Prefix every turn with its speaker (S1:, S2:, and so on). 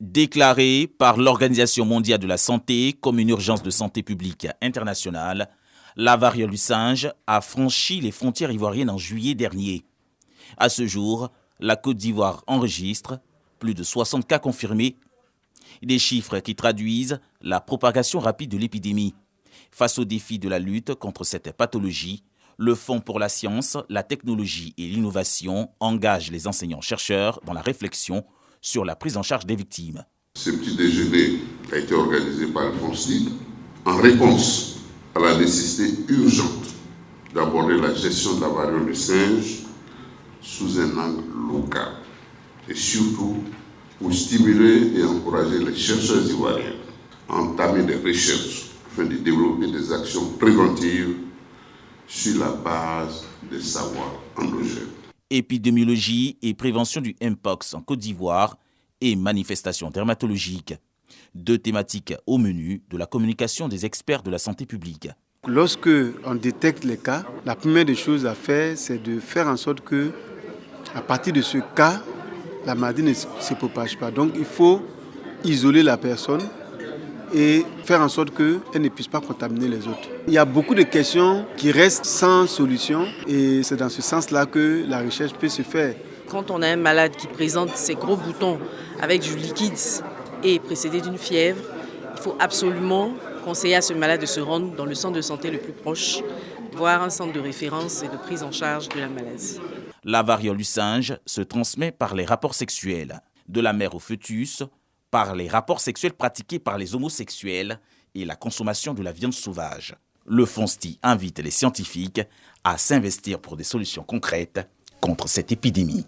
S1: Déclarée par l'Organisation mondiale de la santé comme une urgence de santé publique internationale, la variole du singe a franchi les frontières ivoiriennes en juillet dernier. À ce jour, la Côte d'Ivoire enregistre plus de 60 cas confirmés, des chiffres qui traduisent la propagation rapide de l'épidémie. Face au défi de la lutte contre cette pathologie, le Fonds pour la science, la technologie et l'innovation engage les enseignants-chercheurs dans la réflexion sur la prise en charge des victimes.
S2: Ce petit déjeuner a été organisé par le FONSTI en réponse à la nécessité urgente d'aborder la gestion de la variole du singe sous un angle local et surtout pour stimuler et encourager les chercheurs ivoiriens à entamer des recherches afin de développer des actions préventives sur la base des savoirs endogènes.
S1: Épidémiologie et prévention du Mpox en Côte d'Ivoire et manifestations dermatologiques. Deux thématiques au menu de la communication des experts de la santé publique.
S3: Lorsque on détecte les cas, la première des choses à faire, c'est de faire en sorte que, à partir de ce cas, la maladie ne se propage pas. Donc il faut isoler la personne et faire en sorte qu'elle ne puisse pas contaminer les autres. Il y a beaucoup de questions qui restent sans solution et c'est dans ce sens-là que la recherche peut se faire.
S4: Quand on a un malade qui présente ces gros boutons avec du liquide et précédé d'une fièvre, il faut absolument conseiller à ce malade de se rendre dans le centre de santé le plus proche, voir un centre de référence et de prise en charge de la maladie.
S1: La variole du singe se transmet par les rapports sexuels, de la mère au fœtus, par les rapports sexuels pratiqués par les homosexuels et la consommation de la viande sauvage. Le FONSTI invite les scientifiques à s'investir pour des solutions concrètes contre cette épidémie.